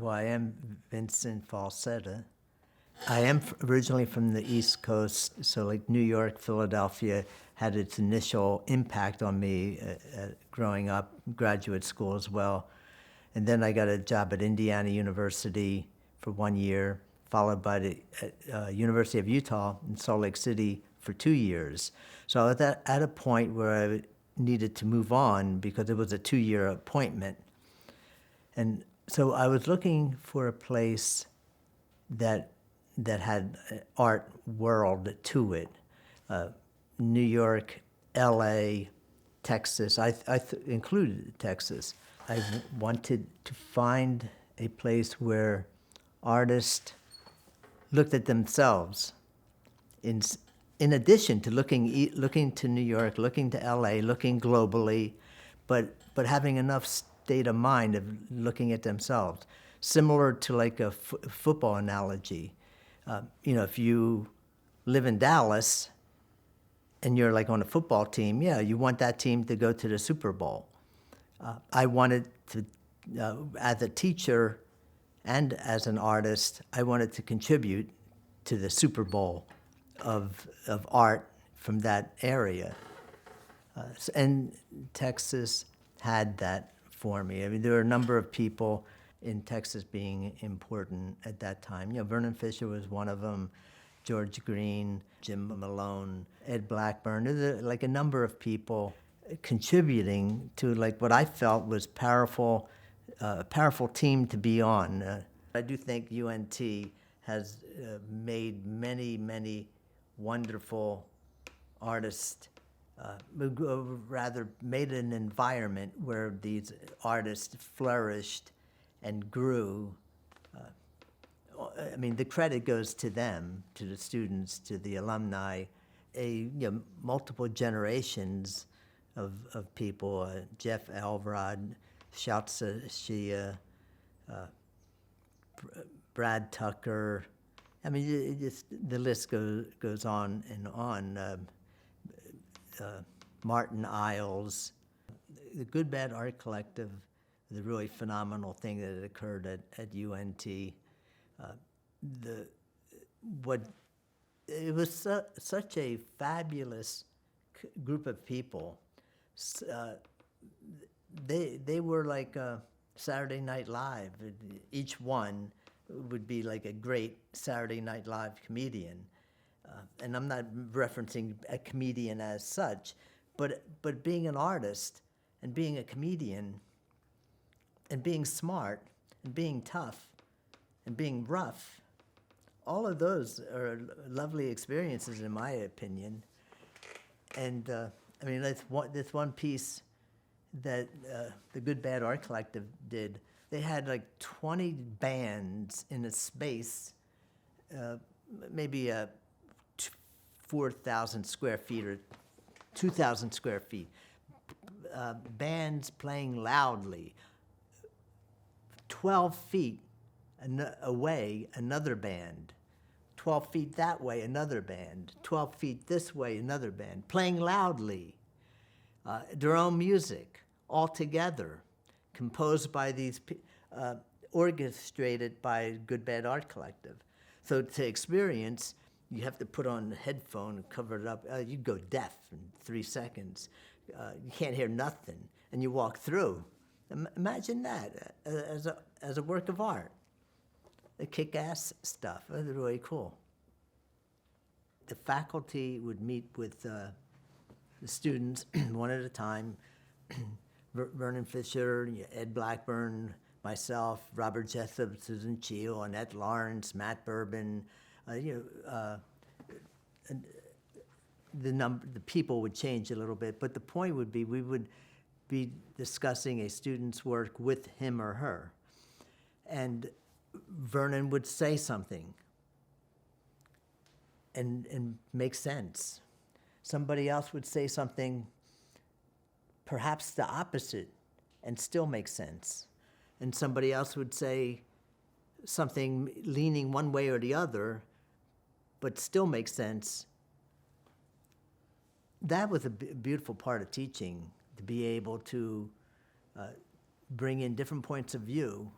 Well, I am Vincent Falsetta. I am originally from the East Coast, so like New York, Philadelphia had its initial impact on me growing up, graduate school as well. And then I got a job at Indiana University for 1 year, followed by the University of Utah in Salt Lake City for 2 years. So I was at a point where I needed to move on because it was a 2-year appointment. And so I was looking for a place that had an art world to it. New York, L.A., Texas. I included Texas. I wanted to find a place where artists looked at themselves in addition to looking to New York, looking to L.A., looking globally, but having enough state of mind of looking at themselves. Similar to like a football analogy. If you live in Dallas and you're like on a football team, yeah, you want that team to go to the Super Bowl. I wanted to, as a teacher and as an artist, I wanted to contribute to the Super Bowl of art from that area. And Texas had that for me. I mean, there were a number of people in Texas being important at that time. Vernon Fisher was one of them, George Green, Jim Malone, Ed Blackburn. There like a number of people contributing to like what I felt was a powerful team to be on. I do think UNT has made many wonderful artists, rather made an environment where these artists flourished and grew. I mean, the credit goes to them, to the students, to the alumni, multiple generations of people, Jeff Elrod, Schautza Shia, Brad Tucker. I mean, the list goes on and on. Martin Isles. The Good Bad Art Collective, the really phenomenal thing that occurred at UNT. It was such a fabulous group of people. They were like Saturday Night Live. Each one would be like a great Saturday Night Live comedian. And I'm not referencing a comedian as such, but being an artist and being a comedian and being smart and being tough and being rough, all of those are lovely experiences in my opinion. And I mean, that's one piece that the Good Bad Art Collective did. They had like 20 bands in a space, maybe 4,000 square feet or 2,000 square feet. Bands playing loudly. 12 feet away, another band. 12 feet that way, another band. 12 feet this way, another band. Playing loudly. Their own music, all together. Composed by these, orchestrated by Good Bad Art Collective. So to experience, you have to put on a headphone and cover it up. You go deaf in 3 seconds. You can't hear nothing, and you walk through. Imagine that as a work of art. The kick-ass stuff. It was really cool. The faculty would meet with the students one at a time. Vernon Fisher, Ed Blackburn, myself, Robert Jessup, Susan Cheel, Annette Lawrence, Matt Bourbon. The people would change a little bit, but the point would be we would be discussing a student's work with him or her, and Vernon would say something and make sense. Somebody else would say something perhaps the opposite and still make sense. And somebody else would say something leaning one way or the other, but still make sense. That was a beautiful part of teaching, to be able to bring in different points of view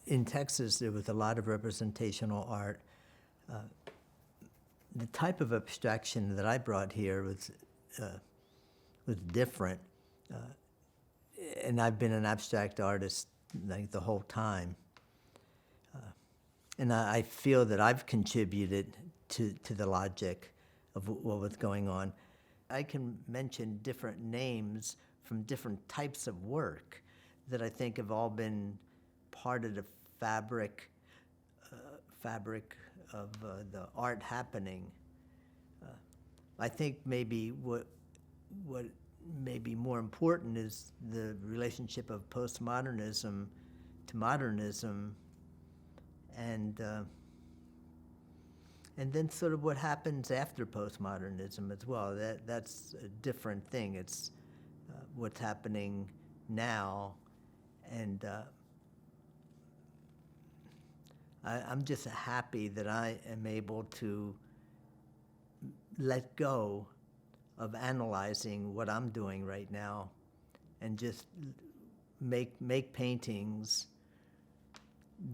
in Texas, there was a lot of representational art. The type of abstraction that I brought here was different, and I've been an abstract artist like the whole time. And I feel that I've contributed to the logic of what was going on. I can mention different names from different types of work that I think have all been part of the fabric of the art happening. I think maybe what may be more important is the relationship of postmodernism to modernism, and then sort of what happens after postmodernism as well. That's a different thing. It's what's happening now, and I'm just happy that I am able to let go of analyzing what I'm doing right now and just make paintings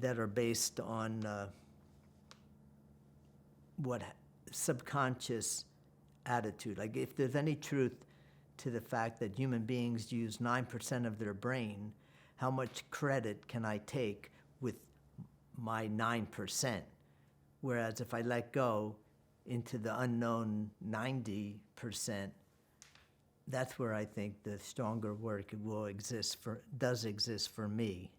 that are based on what subconscious attitude. Like if there's any truth to the fact that human beings use 9% of their brain, how much credit can I take with my 9%? Whereas if I let go into the unknown 90%, that's where I think the stronger work does exist for me.